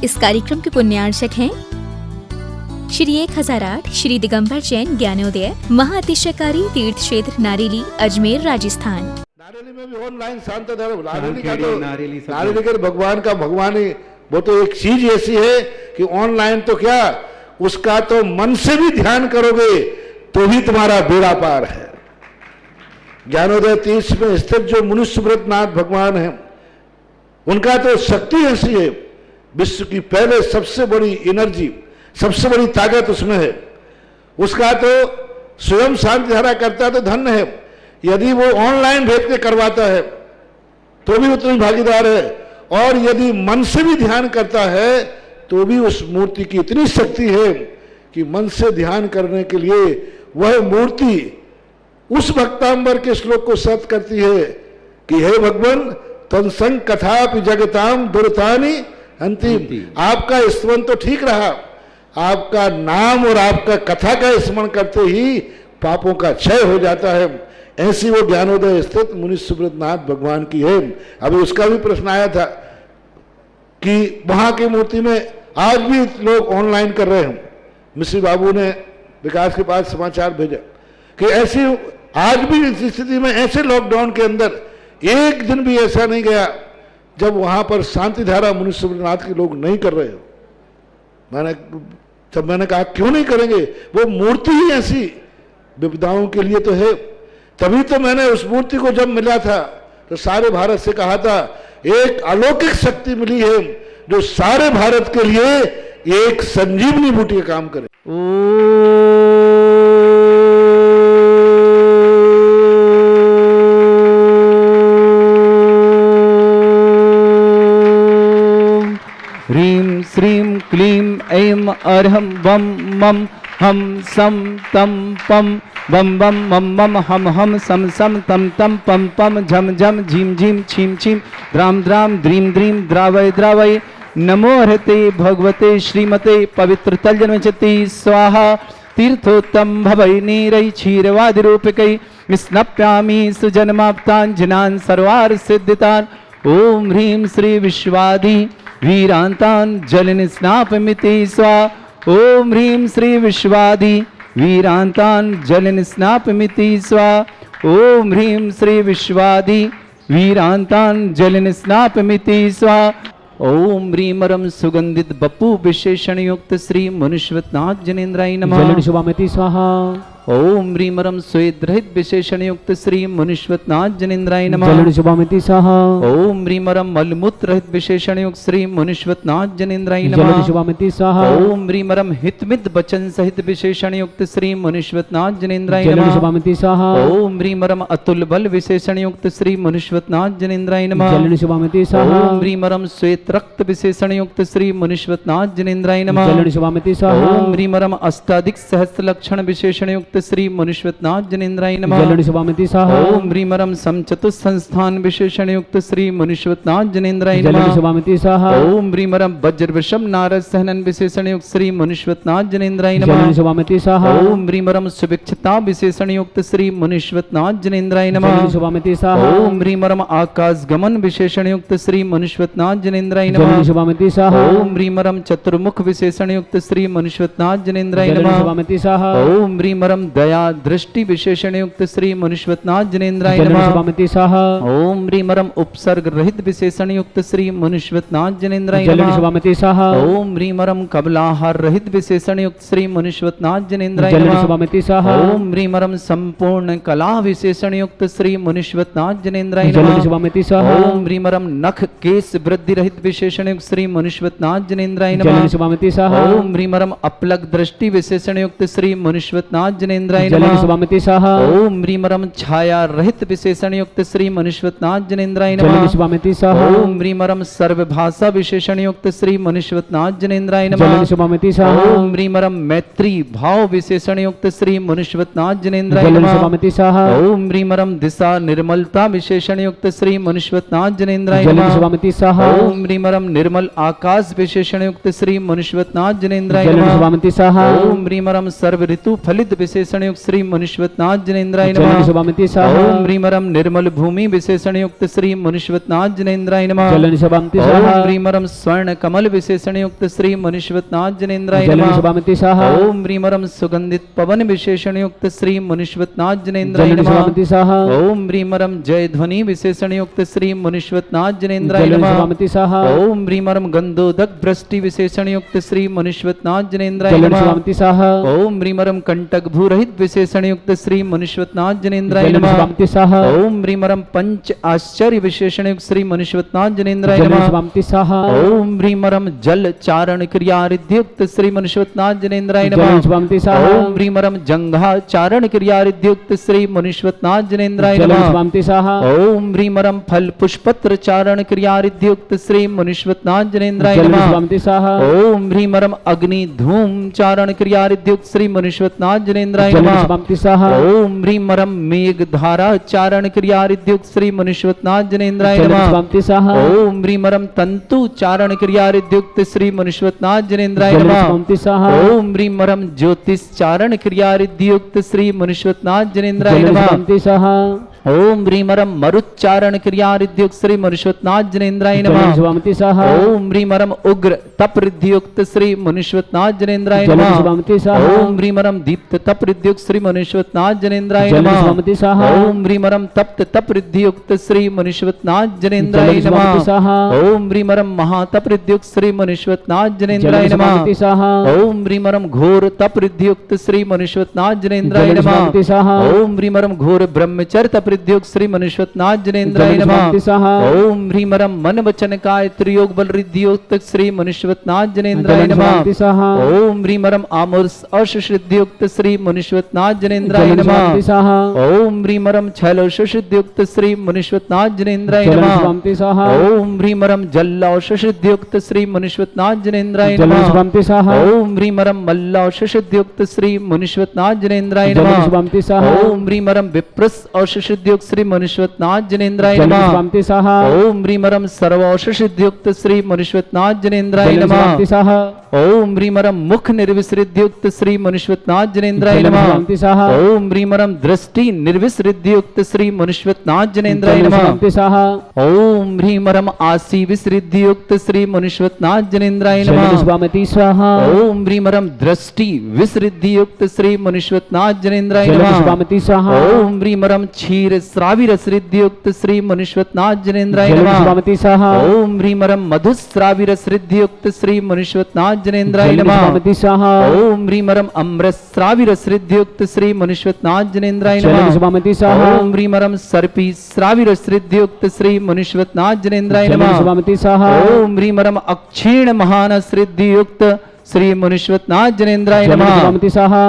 इस कार्यक्रम के पुण्यार्चक हैं श्री 1008 श्री दिगंबर जैन ज्ञानोदय महाअतिशयकारी तीर्थ क्षेत्र नारेली अजमेर राजस्थान। नारेली में भी ऑनलाइन शांत धर्म नारेली का भगवान का भगवान ही वो तो एक चीज ऐसी है कि ऑनलाइन तो क्या उसका तो मन से भी ध्यान करोगे तो भी तुम्हारा बेड़ा पार है। ज्ञानोदय तीर्थ में स्थित जो मुनि सुब्रतनाथ भगवान है उनका तो शक्ति ऐसी है, विश्व की पहले सबसे बड़ी एनर्जी सबसे बड़ी ताकत उसमें है। उसका तो स्वयं शांति धारा करता तो धन्य है, यदि वो ऑनलाइन भेज के करवाता है तो भी उतनी भागीदार है, और यदि मन से भी ध्यान करता है तो भी उस मूर्ति की इतनी शक्ति है कि मन से ध्यान करने के लिए वह मूर्ति उस भक्तांबर के श्लोक को सत्य करती है कि हे भगवान तत्संग कथापि जगताम दुर्तानि अंतिम। आपका स्मरण तो ठीक रहा, आपका नाम और आपका कथा का स्मरण करते ही पापों का क्षय हो जाता है। ऐसी वो ज्ञानोदय स्थित मुनि सुब्रतनाथ भगवान की है। अभी उसका भी प्रश्न आया था कि वहां की मूर्ति में आज भी लोग ऑनलाइन कर रहे हैं। मिश्री बाबू ने विकास के पास समाचार भेजा कि ऐसी आज भी इस स्थिति में ऐसे लॉकडाउन के अंदर एक दिन भी ऐसा नहीं गया जब वहां पर शांति धारा मुनि सुब्रतनाथ के लोग नहीं कर रहे हो। मैंने कहा क्यों नहीं करेंगे, वो मूर्ति ही ऐसी विपदाओं के लिए तो है। तभी तो मैंने उस मूर्ति को जब मिला था तो सारे भारत से कहा था एक अलौकिक शक्ति मिली है जो सारे भारत के लिए एक संजीवनी बूटी का काम करे। ह्रीं श्रीं क्लीं ऐं अर्हं वं मं हम सम तम पम बम बम मम मम हम हम सम सम तम तम पम पम झम झम झीम झीम छीम छीम द्राम द्राम द्रीम द्रीम द्रावय द्रावय नमो हरते भगवते श्रीमते पवित्र तलजन्मचति स्वाहा तीर्थोत्तम भवै नीरै क्षीरवादि रूपकै विस्नप्यामि सुजन्माप्तान् सर्वार सिद्धितान्। ओम ह्रीं श्री विश्वादि वीरांतान् जलिन स्नापमिति स्वाहा। ओम ह्रीं श्री विश्वादि वीरांतान् जलिन स्नापमिति स्वाहा। ओम ह्रीं श्री विश्वादि वीरांतान् जलिन स्नापमिति स्वाहा। ओम ह्रीमरम सुगंधित बपु विशेषण युक्त श्री मनुष्यवतनाथ जनेन्द्राय नमः। जलन शुभामति स्वाहा। ओम ह्रीमरम स्वेद रहित विशेषण युक्त श्री मनुष्यवतनाथ जनेन्द्राय नमः। जलन शुभामति स्वाहा। ओम ह्रीमरम मलमूत्र रहित विशेषण युक्त श्री मनुष्यवतनाथ जनेन्द्राय नमः। जलन शुभामति स्वाहा। ओम ह्रीमरम हितमित वचन सहित विशेषण युक्त श्री मनुष्यवतनाथ जनेन्द्राय नमः। जलन शुभामति स्वाहा। ओम ह्रीमरम अतुल बल विशेषण युक्त श्री मनुष्यवतनाथ जनेन्द्राय नमः। जलन शुभामति स्वाहा। ओम ह्रीमरम श्वेत रक्त विशेषण युक्त श्री मनुष्यवतनाथ जनेन्द्राय नमः। जलन शुभामति स्वाहा। ओम ह्रीमरम अष्टाधिक सहस्त्र लक्षण विशेषण युक्त श्री मनुष्यवतनाथ जनेन्द्राय नमः। जलन शुभामति स्वाहा। ओम ह्रीमरम समचतुः संस्थान विशेषण युक्त श्री मनुष्यवतनाथ जनेन्द्राय नमः। जलन शुभामति स्वाहा। ओम ह्रीमरम वज्र वृषभ नारद सहनन विशेषण युक्त श्री मनुष्यवतनाथ जनेन्द्राय नमः। जलन शुभामति स्वाहा। ओम ह्रीमरम सुभिक्षता विशेषण युक्त श्री मनुष्यवतनाथ जनेन्द्राय नमः। जलन शुभामति स्वाहा। ओम ह्रीमरम आकाश गमन विशेषण युक्त श्री मनुष्यवतनाथ जनेन्द्राय नमः। जलन शुभामति स्वाहा। ओम ह्रीमरम चतुर्मुख विशेषण युक्त श्री मनुष्यवतनाथ जनेन्द्राय जलन नमः। शुभामति स्वाहा। ओम ह्रीमरम दया दृष्टि विशेषण युक्त श्री मनुष्यवतनाथ जनेन्द्राय जलन नमः। शुभामति स्वाहा। ओम ह्रीमरम उपसर्ग रहित विशेषण युक्त श्री मनुष्यवतनाथ जनेन्द्राय जलन नमः। शुभामति स्वाहा। ओम ह्रीमरम कबलाहार रहित विशेषण युक्त श्री मनुष्यवतनाथ जनेन्द्राय जलन नमः। शुभामति स्वाहा। ओम ह्रीमरम संपूर्ण कला विशेषण युक्त श्री मनुष्यवतनाथ जनेन्द्राय जलन नमः। शुभामति स्वाहा। ओम ह्रीमरम नख केश वृद्धि रहित विशेषण युक्त श्री मनुष्यवतनाथ जनेन्द्राय जलन नमः। शुभामति स्वाहा। ओम ह्रीमरम अपलक दृष्टि विशेषण युक्त श्री मनुष्यवतनाथ जनेन्द्राय जलन नमः। शुभामति स्वाहा। ओम ह्रीमरम छाया रहित विशेषण युक्त श्री मनुष्यवतनाथ जनेन्द्राय जलन नमः। शुभामति स्वाहा। ओम ह्रीमरम सर्वभाषा विशेषण युक्त श्री मनुष्यवतनाथ जनेन्द्राय जलन नमः। शुभामति स्वाहा। ओम ह्रीमरम मैत्री भाव विशेषण युक्त श्री मनुष्यवतनाथ जनेन्द्राय जलन नमः। शुभामति स्वाहा। ओम ह्रीमरम दिशा निर्मलता विशेषण युक्त श्री मनुष्यवतनाथ जनेन्द्राय जलन नमः। शुभामति स्वाहा। ओम ह्रीमरम निर्मल आकाश विशेषण युक्त श्री मनुष्यवतनाथ जनेन्द्राय जलन नमः। शुभामति स्वाहा। ओम ह्रीमरम सर्व ऋतु फलित विशेष विशेषण युक्त श्री मुनीश्वरनाथ जनेन्द्राय जलन नमः। शुभमति सह ओम ह्रीमरम निर्मल भूमि विशेषण युक्त श्री मुनीश्वरनाथ जनेन्द्राय नमः। जलन शुभमति ओम सह ह्रीमरम स्वर्ण कमल विशेषण युक्त श्री मुनीश्वरनाथ जनेन्द्राय जलन नमः। शुभमति सह ओम ह्रीमरम सुगंधित पवन विशेषण युक्त श्री मुनीश्वरनाथ जनेन्द्राय जलन नमः। शुभमति सह ओम ह्रीमरम जय ध्वनि विशेषण युक्त श्री मुनीश्वरनाथ जनेन्द्राय जलन नमः। शुभमति सह ओम ह्रीमरम गंधोदक भ्रष्टि विशेषण युक्त श्री मुनीश्वरनाथ जनेन्द्राय जलन नमः। शुभमति सह ओम ह्रीमरम कंटक भूरहित विशेषण युक्त श्री मुनीश्वरनाथ जनेन्द्राय जलन नमः। शुभमति सह ओम ह्रीमरम पंच आश्चर्य विशेषण युक्त श्री मुनीश्वरनाथ जनेन्द्राय जलन नमः। शुभमति सह ओम ह्रीमरम जल चारण क्रिया रिद्युक्त श्री मुनीश्वरनाथ जनेन्द्राय जलन नमः। शुभमति सह ओम ह्रीमरम जंघा चारण क्रिया रिद्युक्त श्री मुनीश्वरनाथ जनेन्द्राय जलन नमः। शुभमति सह ओम ह्रीमरम फल पुष्पत्र चारण क्रिया रिद्युक्त श्री मुनीश्वरनाथ जनेन्द्राय जलन नमः। शुभमति सह ओम ह्रीमरम अग्नि धूम चारण क्रिया रिद्युक्त श्री मुनीश्वरनाथ जनेन्द्राय जलन नमः। शुभमति सह ओम ह्रीमरम मेघ धारा चारण क्रिया रिद्युक्त श्री मुनीश्वरनाथ जनेन्द्राय जलन नमः। शुभमति सह ओम ह्रीमरम तंतु चारण क्रिया रिद्युक्त श्री मुनीश्वरनाथ जनेन्द्राय जलन नमः। शुभमति सह ओम ह्रीमरम ज्योतिष चारण क्रिया रिद्युक्त श्री मुनीश्वरनाथ जनेन्द्राय जलन नमः। शुभमति सह ओम ह्रीमरम मरुच्चारण क्रिया रिद्युक्त श्री मुनीश्वरनाथ जनेन्द्राय जलन नमः। शुभमति सह ओम ह्रीमरम उग्र तप रिद्युक्त श्री मुनीश्वरनाथ जनेन्द्राय जलन नमः। शुभमति सह ओम ह्रीमरम दीप्त तप रिद्युक्त श्री मुनीश्वरनाथ जनेन्द्राय जलन नमः। शुभमति सह ओम ह्रीमरम तप्त तप रिद्युक्त श्री मुनीश्वरनाथ जनेन्द्राय जलन शुभमति नमः। सह ओम ह्रीमरम महातप रिद्युक्त श्री मुनीश्वरनाथ जनेन्द्राय जलन नमः। शुभमति सह ओम ह्रीमरम घोर तप रिद्युक्त श्री मुनीश्वरनाथ जनेन्द्राय जलन नमः। शुभमति सह ओम ह्रीमरम घोर ब्रह्मचर्य तप रिद्युक्त श्री मुनीश्वरनाथ जनेन्द्राय जलन नमः। शुभमति सह ओम ह्रीमरम मन वचन काय त्रियोग बल रिद्युक्त श्री मुनीश्वरनाथ जनेन्द्राय जलन नमः। शुभमति सह ओम ह्रीमरम आमुर्स अशुष रिद्युक्त श्री मुनीश्वरनाथ जनेन्द्राय जलन नमः। शुभमति सह ओम ह्रीमरम छलोषुषिद्युक्त श्री मुनीश्वरनाथ जनेन्द्राय जलन नमः। शुभमति सह ओम ह्रीमरम जल्लाषुषिद्युक्त श्री मुनीश्वरनाथ जनेन्द्राय जलन नमः। शुभमति सह ओम ह्रीमरम मल्लाषुषिद्युक्त श्री मुनीश्वरनाथ जनेन्द्राय जलन नमः। शुभमति सह ओम ह्रीमरम विप्रस औषुषिद्युक्त श्री मुनीश्वरनाथ जनेन्द्राय जलन नमः। शुभमति सह ओम ह्रीमरम सर्वौषुषिद्युक्त श्री मुनीश्वरनाथ जनेन्द्राय जलन नमः। शुभमति सह ओम ह्रीमरम मुख निर्विसृद्युक्त श्री मुनीश्वरनाथ जनेन्द्राय जलन नमः। शुभमति सह ओम ह्रीमरम दृष्टि निर्विसृद्युक्त श्री मुनीश्वरनाथ जनेन्द्राय जलन नमः। शुभमति सह ओम ह्रीमरम आसी विसृद्युक्त श्री मुनीश्वरनाथ जनेन्द्राय जलन नमः। शुभमति स्वाहा ओम ह्रीमरम दृष्टि विसृद्युक्त श्री मुनीश्वरनाथ जनेन्द्राय जलन नमः। शुभमति स्वाहा ओम ह्रीमरम क्षीर श्रावि रसृद्युक्त श्री मुनीश्वरनाथ जनेन्द्राय जलन नमः। शुभमति स्वाहा ओम ह्रीमरम मधुस्रावि रसृद्युक्त श्री मुनीश्वरनाथ जनेन्द्राय जलन नमः। शुभमति स्वाहा ओम ह्रीमरम अमृतस्रावि रसृद्युक्त श्री मुनीश्वरनाथ जनेन्द्राय जलन नमः। शुभमति स्वाहा ओम ह्रीमरम सर्पी श्रावि रसृद्युक्त श्री मुनीश्वरनाथ जनेन्द्राय जलन नमः। शुभमति स्वाहा ओम ह्रीमरम अक्षीण महान श्रीयुक्त श्री मुनीश्वरनाथ जनेन्द्राय जलन नमः। शुभमति स्वाहा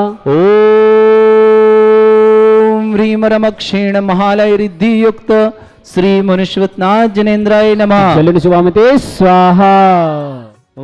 ओम ह्रीमरम अक्षीण महालय रिद्धियुक्त श्री मुनीश्वरनाथ जनेन्द्राय नमः। जलन शुभमति स्वाहा ओम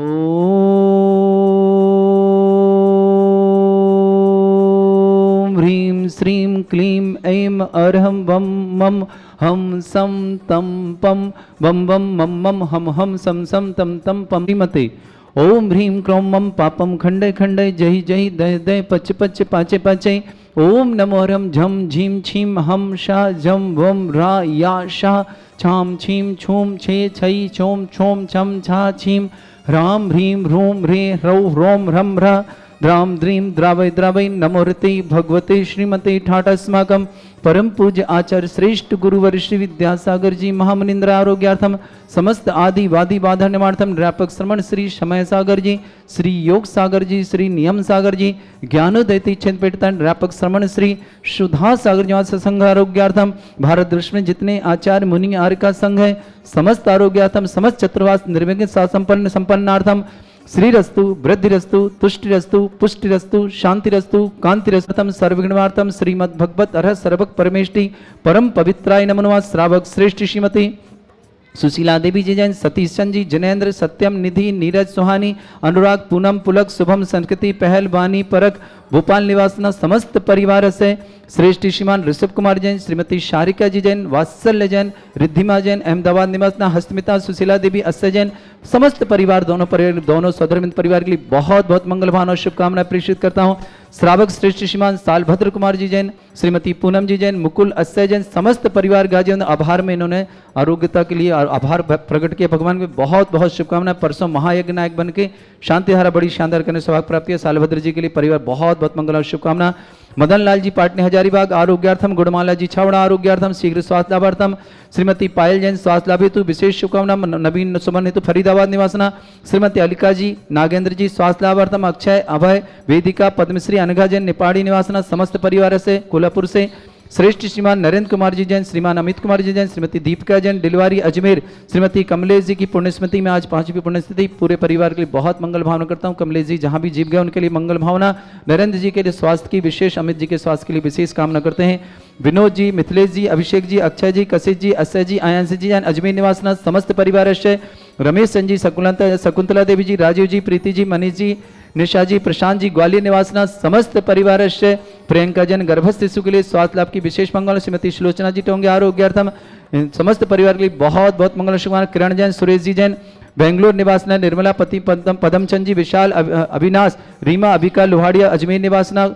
ह्रीं श्रीं क्लीं ऐं अर्हं वं मं हम सम तम पम वम वम मम मम हम सम सम तम तम पम श्रीमते ओम ह्रीं क्रों मम पापम खंडय खंडय जहि जहि दय दय पच पच पाचे पाचे ओम नमो हरम झम झीम छीम हम शा झम वम रा या शा छाम छीम छूम छे छई छोम छोम छम छा छीम राम ह्रीं ह्रूम ह्रे ह्रौ ह्रोम ह्रम ह्रा द्राम द्रीम द्रावय द्रावय नमोरते भगवते श्रीमते ठाटस्माकं परम पूज्य आचार्य श्रेष्ठ गुरुवर श्री विद्यासागर जी महामनिंद्र आरोग्यार्थम समस्त आदि वादी बाधा निवार्थम व्यापक श्रमण श्री समय सागर जी श्री योग सागर जी श्री नियम सागर जी ज्ञानोदयती छिंदपेटता व्यापक श्रमण श्री सुधा सागर निवास संघ आरोग्यार्थम भारत वर्ष में जितने आचार्य मुनि आर्य संघ है समस्त आरोग्यार्थम समस्त चतुर्वास निर्विघ्न संपन्न संपन्नार्थम श्रीरस्तु वृद्धिरस्तु तुष्टिरस्तु पुष्टिरस्तु शांतिरस्तु कांतिरस्तम सर्वगुणार्थम श्रीमद् भगवत अर्ह सर्वक परमेष्टि परम पवित्राय नमो नमः। श्रावक श्रेष्ठ श्रीमती सुशीला देवी जी जैन सतीश चंद जी जनेन्द्र सत्यम निधि नीरज सुहानी अनुराग पूनम पुलक शुभम संस्कृति पहल बानी परक भोपाल निवासना समस्त परिवार से श्रेष्ठ श्रीमान ऋषभ कुमार जैन श्रीमती शारिका जी जैन वात्सल्य जैन रिद्धिमा जैन अहमदाबाद निवासना हस्तमिता सुशीला देवी अस्य जैन समस्त परिवार दोनों सौदरमित परिवार के लिए बहुत बहुत मंगल भावना और शुभकामनाएं प्रेषित करता हूँ। श्रावक श्रेष्ठ श्रीमान सालभद्र कुमार जी जैन, श्रीमती पूनम जी जैन, मुकुल अस्सय जैन, समस्त परिवार गाजीगंज आभार में इन्होंने आरोग्यता के लिए आभार प्रकट किया। भगवान को बहुत बहुत शुभकामनाएं। परसों महायज्ञ नायक बन के शांतिधारा बड़ी शानदार करने सौभाग्य प्राप्ति है। सालभद्र जी के लिए परिवार बहुत बहुत मंगल और शुभकामना। मदन लाल जी पाटनी हजारीबाग आरोग्यार्थम, गुड़माला जी छावड़ा आरोग्यार्थम, शीघ्र स्वास्थ्य लाभार्थम, श्रीमती पायल जैन स्वास्थ्य लाभ हेतु विशेष शुभकामना। नवीन सुमन हेतु फरीदाबाद निवासना, श्रीमती अलिका जी, नागेंद्र जी स्वास्थ्य लाभार्थम, अक्षय, अभय, वेदिका, पद्मश्री, अनघा जैन निपाड़ी निवासना, समस्त परिवार से कोल्हापुर से श्रेष्ठ श्रीमान नरेंद्र कुमार जी जैन, श्रीमान अमित कुमार जी जैन, श्रीमती दीपिका जैन डिलवारी अजमेर, श्रीमती कमलेश जी की पुण्यस्मृति में आज 5वीं पुण्यस्मृति। पूरे परिवार के लिए बहुत मंगल भावना करता हूँ। कमलेश जी जहाँ भी जीव गए उनके लिए मंगल भावना। नरेंद्र जी के लिए स्वास्थ्य की विशेष, अमित जी के स्वास्थ्य के लिए विशेष कामना करते हैं। विनोद जी, मिथिलेश जी, अभिषेक जी, अक्षय जी, कशिश जी, अक्षय जी, आयांश जी जैन अजमेर निवासना, समस्त परिवार से रमेश चंद जी, शकुंतला देवी जी, राजीव जी, प्रीति जी, मनीष जी, निशा जी, प्रशांत जी ग्वालियर निवासना, समस्त परिवार से प्रियंका जन गर्भस्थ शिशु के लिए स्वास्थ्य लाभ की विशेष मंगल। श्रीमती श्लोचना जी टोंगे आरोग्यार्थम, समस्त परिवार के लिए बहुत बहुत मंगल शुभकामना। किरण जैन, सुरेश जी जैन बेंगलोर निवासना, निर्मला पति पदमचंद जी, विशाल, अविनाश, रीमा, अभिका लोहाड़िया अजमेर निवासना,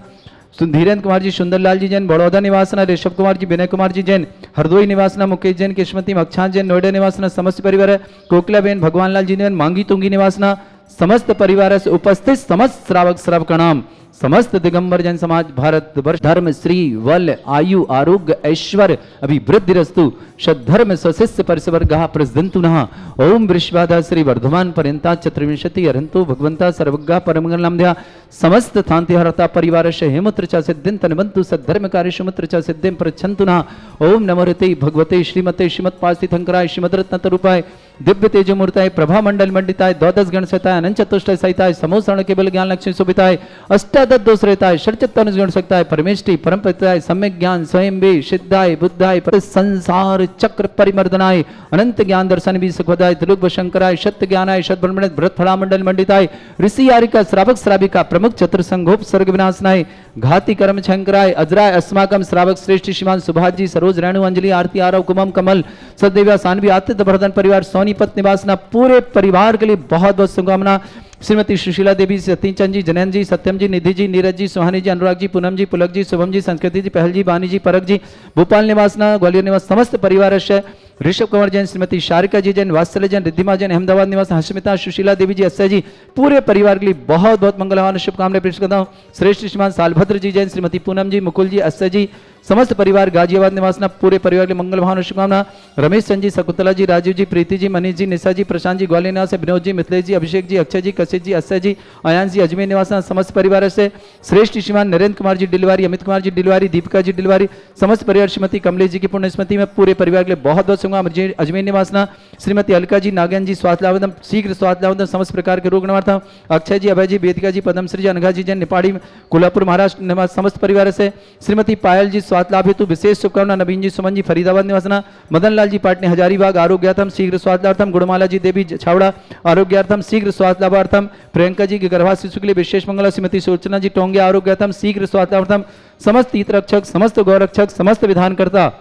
धीरेन्द्र कुमार जी, सुंदरलाल जी जैन बड़ौदा निवासना, ऋषभ कुमार जी, विनय कुमार जी जैन हरदोई निवासना, मुकेश जैन, किस्मती मक्षान जैन नोएडा निवासना, समस्त परिवार, कोकला बेन, भगवान लाल जी जैन मांगी तुंगी निवासना, समस्त परिवार से उपस्थित समस्त श्रावक श्रावक नाम, समस्त दिगंबर जन समाज भारत वर्ष धर्म श्री वल आयु आरोग्य ऐश्वर्य अभिवृद्धि रस्तु सद्धर्म स्वशिष्य परिसवर्गः प्रसदन्तु नः। ओम वृषभाधा श्री वर्धमान पर्यंता चतुर्विंशति अरहंतो भगवंता सर्वज्ञा परमंगलनामध्या समस्त थांति हरता परिवार से हेमुत्र च सिद्धिं तनवन्तु सद्धर्म कार्येषु मुत्र च सिद्धिं प्रच्छन्तु नः। ओम नमो ऋते भगवते श्रीमते श्रीमत्पास्थितंकराय श्रीमद्रत्नतरूपाय दिव्य तेजमूर्ताय प्रभा मंडल मंडिताय द्वादश गण सहिताय अनंत चतुष्टय सहिताय समोसरण केवल ज्ञान लक्ष्मी शोभिताय अष्टादश दोष रहताय षट्चत्वानुष गण सकताय परमेष्टि परम पिताय सम्यक ज्ञान स्वयं वे सिद्धाय बुद्धाय संसार चक्र परिमर्दनाय अनंत ज्ञान दर्शन भी सुखदाय त्रिलोक शंकराय सत्य ज्ञानाय सद्ब्रह्मण व्रत फला मंडल मंडिताय ऋषि यारिका श्रावक श्राविका प्रमुख चतुर्संघोप सर्ग विनाशनाय घाती कर्म शंकराय अजराय अस्माकम श्रावक श्रेष्ठ श्रीमान सुभाष जी सरोज रेणु अंजलि आरती आरव कुमम कमल सदैव सानवी आतिथ्य वर्धन परिवार सोनीपत निवासना पूरे परिवार के लिए बहुत बहुत शुभकामना। श्रीमती सुशीला देवी, सतीचंद जी, जैन जी, सत्यम जी, निधि जी, नीरज जी, सुहानी जी, अनुराग जी, पूनम जी, पुलक जी, शुभम जी, संस्कृति जी, पहल जी, बानी जी, परक जी, भोपाल निवासना, ग्वालियर निवास समस्त परिवार से ऋषभ कुमार जैन, श्रीमती शारिका जी जैन, वात्सल्य जैन, रिद्धिमा जैन, अहमदाबाद निवास, हर्षमिता, सुशीला देवी जी, अक्षय जी, पूरे परिवार के लिए बहुत बहुत मंगलवान शुभकामनाएं पेश करता हूँ। श्रेष्ठ श्रीमान सालभद्र जी जैन, श्रीमती पूनम जी, मुकुल जी, अक्षय जी, समस्त परिवार गाजियाबाद निवासना पूरे परिवार के मंगल भावना शुभकामना। रमेश चंद जी, शकुंतला जी, राजीव जी, प्रीति जी, मनीष जी, निशा जी, प्रशांत जी ग्वालियर निवास, विनोद जी, मिथिलेश जी, अभिषेक जी, अक्षय जी, कशिश जी, अक्षय जी, आयांश जी अजमेर निवासना, समस्त परिवार से श्रेष्ठ श्रीमान नरेंद्र कुमार जी डिलवारी, अमित कुमार जी डिलवारी, दीपिका जी डिलवारी, समस्त परिवार श्रीमती कमलेश जी की पुण्य स्मृति में पूरे परिवार के लिए बहुत बहुत शुभकामना। अजमेर निवासना, श्रीमती अलका जी, नागेंद्र जी स्वास्थ्य लाभदम, शीघ्र स्वास्थ्य लाभदम, समस्त प्रकार के रोग निवारण। अक्षय जी, अभय जी, वेदिका जी, पद्मश्री जी, अनघा जी जैन निपाड़ी कोल्हापुर महाराष्ट्र निवास, समस्त परिवार से श्रीमती पायल जी स्वास्थ्य लाभ हेतु विशेष शुभकामना। नवीन जी, सुमन जी फरीदाबाद निवासना, मदन लाल जी पाटनी हजारीबाग आरोग्यार्थम शीघ्र स्वास्थ्यार्थम, गुड़माला जी देवी छावड़ा आरोग्यार्थम शीघ्र स्वास्थ्य लाभार्थम, प्रियंका जी के गर्भाशय शिशु के लिए विशेष मंगल। श्रीमती सूचना जी टोंगे आरोग्यार्थम शीघ्र स्वास्थ्यार्थम, समस्त हित रक्षक, समस्त गौरक्षक, समस्त विधानकर्ता,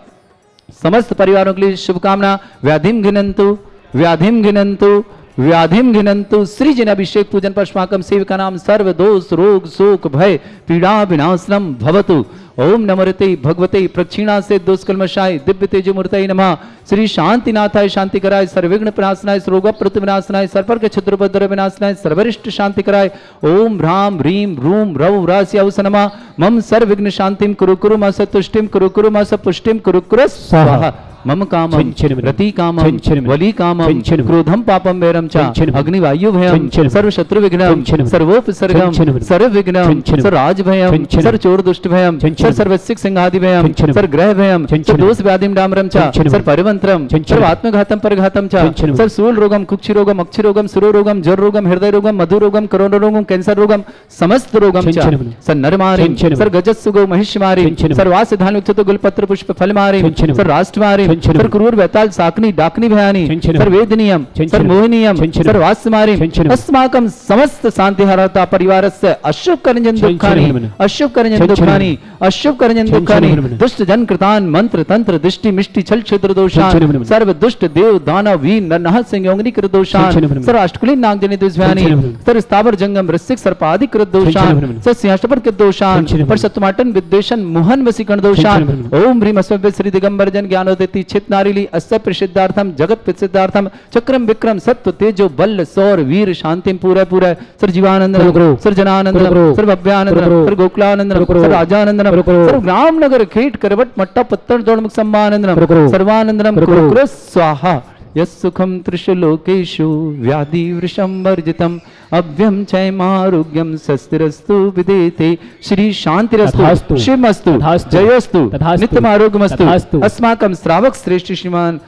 समस्त परिवारों के लिए शुभकामना। व्याधिम घिनंतु व्याधिम घिनंतु व्याधिम घिनंतु श्री जन अभिषेक पूजन पश्माकम सेविका नाम सर्व दोष रोग शोक भय पीड़ा विनाशनम भवतु। ओम नमोते भगवते प्रक्षिणा से दुष्कल्मशाय दिव्य तेजमूर्तये नमः। श्री शांतिनाथाय शांतिकराय सर्वविघ्न प्रणाशनाय रोग प्रतिविनाशनाय सर्पर्क क्षुद्रपद्र विनाशनाय सर्वरिष्ट शांतिकराय ओम ह्राम ह्रीम रूम रव रास्याउस नमः। मम सर्वविघ्न शांतिम कुरु कुरु मस तुष्टिम कुरु कुरु मस पुष्टिम कुरु कुरु स्वाहा। मम कामं रति कामं वली कामं क्रोधं पापं वैरं च अग्निवायु भयं सर्वशत्रु विघ्नं सर्वोपसर्गं सर्वविघ्नं सर्वराज भयं सर्वचोर दुष्ट भयं सर्वसिक सिंहादि भयं सर्वग्रह भयं सर्वदोष व्याधिं डामरं च सर्वपरिवंत्रं सर्वात्मघातं परघातं च सर्वशूल रोगं कुक्षि रोगं अक्षि रोगं सुरो रोगं जर रोगं हृदय रोगं मधु रोगं करोना रोगं कैंसर रोगं समस्त रोगं च सर्वनरमारिं सर्वगजत्सुगो महिषमारिं सर्वासिधानुच्युत गुलपत्र पुष्प फलमारिं सर्वराष्ट्रमारिं सर क्रूर वैताल साकनी डाकनी भयानी सर वेदनीयम सर मोहिनीयम सर वास्यमारी अस्माकं समस्त शांति हरता परिवारस्य अशुभ करंजन दुःखानि अशुभ करंजन दुःखानि अशुभ करंजन दुःखानि दुष्ट जन कृतान मंत्र तंत्र दृष्टि मिष्टि छल क्षेत्र दोषान सर्व दुष्ट देव दानव वीर नरनह संयोगिनी कृत दोषान सर अष्टकुलीन नागजनि दुष्भयानि सर स्थावर जंगम वृश्चिक सर्पादि कृत दोषान सर सिंहासनपर कृत दोषान पर सत्तमाटन विद्वेषण मोहन वसीकरण दोषान ओम ह्रीम अस्मभ्य श्री दिगंबर जन ज्ञानोदयति चित नारिली अस्य प्रसिद्धार्थम जगत प्रसिद्धार्थम चक्रम विक्रम सत्व तेजो बल सौर वीर शांतिम पूरा पूरा सर जीवानंद सर जनानंद सर भव्यानंद सर गोकुलानंद सर राजानंद सर ग्राम नगर खेट करवट मट्टा पत्तन दौड़ मुख सम्मानंद सर्वानंदनम कुरु स्वाहा यस्सुखम त्रिशलोकेषु व्याधि वृषम वर्जितम अभ्यम चैमारोग्यम सस्तिरस्तु विदेते श्री शांतिरस्तु शिवमस्तु जयोस्तु नित्यम आरोग्यमस्तु अस्माकं श्रावक श्रेष्ठ श्रीमान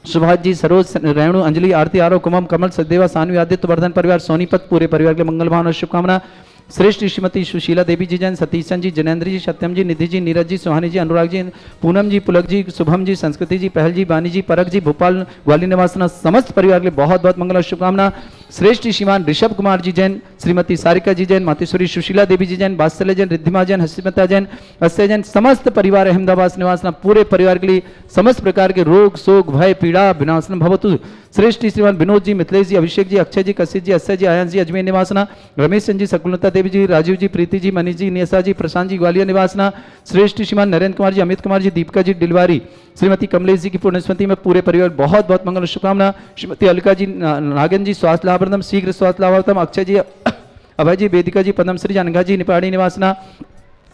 सुभाष जी सरोज रेणु अंजलि आरती आरो कुमम कमल सदेवा सानवी आदित्य वर्धन परिवार सोनीपत पूरे परिवार के मंगल भावना शुभकामना श्रेष्ठ श्रीमती सुशीला देवी जी जैन सतीशन जी जनेन्द्र जी सत्यम जी निधि जी नीरज जी सुहानी जी अनुराग जी पूनम जी पुलक जी शुभम जी संस्कृति जी पहल जी बानी जी परक जी भोपाल ग्वाली निवासना समस्त परिवार के लिए बहुत बहुत मंगल शुभकामना श्रेष्ठ श्रीमान ऋषभ कुमार जी जैन श्रीमती सारिका जी जैन मातेश्वरी सुशीला देवी जी जैन बात्सल्य जैन रिद्धिमा जैन हसीमता जैन अस्य जैन समस्त परिवार अहमदाबाद निवासना पूरे परिवार के लिए समस्त प्रकार के रोग शोक भय पीड़ा विनाशन भवतु श्रेष्ठ श्रीमान विनोद जी मिथिलेश जी अभिषेक जी अक्षय जी कशिश जी अक्षय जी आयन जी अजमेर निवासना रमेश चंद जी सकुलता देवी जी राजीव जी प्रीति जी मनीष जी नियसा जी प्रशांत जी ग्वालियर निवासना श्रेष्ठ श्रीमान नरेंद्र कुमार जी अमित कुमार जी दीपिका जी डिलवारी श्रीमती कमलेश जी की पुण्यस्मृति में पूरे परिवार बहुत बहुत मंगल शुभकामना श्रीमती अलका जी नागन जी स्वास्थ्य लाभार्थम शीघ्र स्वास्थ्य लाभार्थम अक्षय जी अभय जी वेदिका जी पद्मश्री जी अनघा जी निपाड़ी निवासना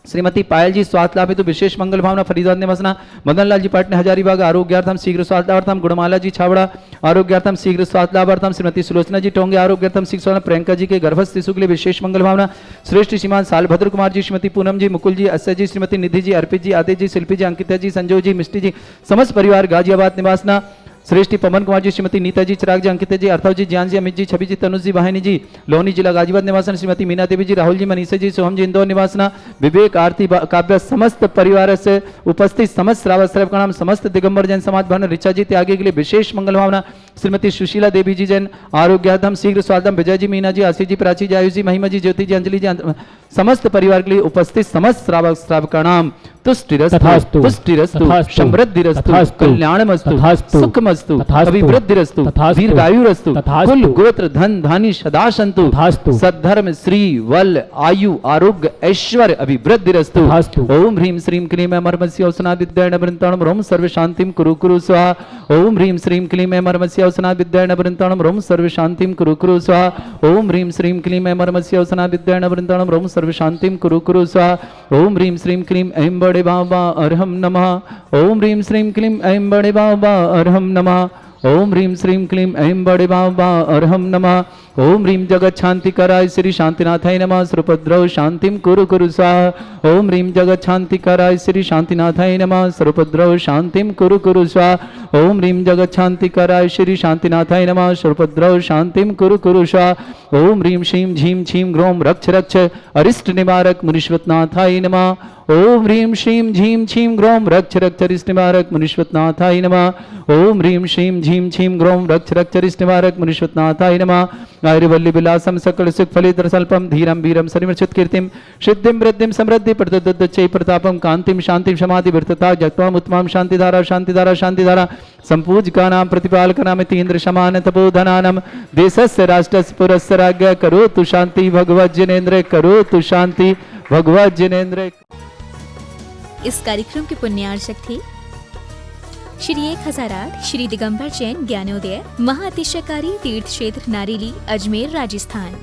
श्रीमती पायल जी स्वास्थ्य लाभ हेतु विशेष मंगल भावना फरीदाबाद निवासना मदन लाल जी पाटने हजारीबाग आरोग्यार्थम शीघ्र स्वास्थ्य लाभार्थम गुणमाला जी छावड़ा आरोग्यार्थम शीघ्र स्वास्थ्य लाभार्थम श्रीमती सुलोचना जी टोंगे आरोग्यार्थम शीघ्र स्वास्थ्य प्रियंका जी के गर्भस्थ शिशु के लिए विशेष मंगल भावना श्रेष्ठ श्रीमान सालभद्र कुमार जी श्रीमती पूनम जी मुकुल जी अस्य जी श्रीमती निधि जी अर्पित जी आदित्य जी शिल्पी जी अंकिता जी संजय जी मिष्टी जी समस्त परिवार गाजियाबाद निवासना श्रेष्ठी पवन कुमार जी श्रीमती नीता जी चिराग जी अंकिता जी अर्थव जी ज्ञान जी अमित जी छवि जी तनुज जी वाहिनी जी लोहनी जिला गाजीबाद निवासन श्रीमती मीना देवी जी राहुल जी मनीषा जी सोहम जी इंदौर निवासना विवेक आरती काव्य समस्त परिवार से उपस्थित समस्त श्रावक श्रव का नाम समस्त दिगंबर जैन समाज भवन ऋचा जी त्यागी के लिए विशेष मंगल भावना श्रीमती सुशीला देवी जी जैन आरोग्यार्थम शीघ्र स्वागतम विजय जी मीना जी आशीष जी प्राची जी आयुष जी महिमा जी ज्योति जी अंजलि जी समस्त परिवार के लिए उपस्थित समस्त श्रावक श्राव का नाम तुष्टिरस्तु पुष्टिरस्तु समृद्धिरस्तु कल्याणमस्तु सुखमस्तु अभिवृद्धिरस्तु दीर्घायुरस्तु कुल गोत्र धन धानी सदा सन्तु सद्धर्म श्री वल आयु आरोग्य ऐश्वर्य अभिवृद्धिरस्तु ओम ह्रीं श्रीं क्लीं मर्मस्य औसना विद्याण वृंताणम रोम सर्व शांतिम कुरु कुरु स्वाहा ओम ह्रीं श्रीं क्लीं मर्मस्य औसना विद्याण वृंताणम रोम सर्व शांतिम कुरु कुरु स्वाहा ओम ह्रीं श्रीं क्लीं मर्मस्य औसना विद्याण वृंताणम रोम सर्व शांतिम कुरु कुरु स्वाहा ओम ह्रीं श्रीं क्लीं ऐं बड़े बाबा अर्हम नमः ओम ह्रीं श्रीं क्लीं ऐं बड़े बाबा अर्हम नमः ओम ह्रीं श्रीं क्लीं ऐं बड़े बाबा अर्हम नमः ओम ह्रीं जगत शांति कराय श्री शांतिनाथाय नमः सर्वपद्रव शांतिम कुरु कुरु स्वाहा ओम ह्रीं जगत शांति कराय श्री शांतिनाथाय नमः सर्वपद्रव शांतिम कुरु कुरु स्वाहा ओम ह्रीं जगत शांति कराय श्री शांतिनाथाय नमः सर्वपद्रव शांतिम कुरु कुरु स्वाहा ओम ह्रीं श्रीं झीं छीं ग्रोम रक्ष रक्ष अरिष्ट निवारक मुनीश्वतनाथाय नमः ओम ह्रीं श्रीं झीं छीं ग्रोम रक्ष रक्ष अरिष्ट निवारक मुनीश्वतनाथाय नमः ओम ह्रीं श्रीं झीं छीं ग्रोम रक्ष रक्ष अरिष्ट निवारक मुनीश्वतनाथाय नमः आयुर्वल्ली विलासम सकल सुख फलित स्वल्पम धीरम वीरम सनिमर्चित कीर्तिम सिद्धिम वृद्धिम समृद्धि प्रददच्चै प्रतापम कांतिम शांतिम समाधि वर्तता जगत्वाम उत्तमम शांतिधारा शांतिधारा शांतिधारा संपूज्यकानां प्रतिपालकानां इन्द्र समान तपोधनानां देशस्य राष्ट्रस्य पुरस्य राज्ञ करोतु शांति भगवत् जिनेन्द्र करोतु शांति भगवत् जिनेन्द्र। इस कार्यक्रम के पुण्यार्चक थे श्री 1008 श्री दिगंबर जैन ज्ञानोदय महाअतिशयकारी तीर्थ क्षेत्र नारेली अजमेर राजस्थान।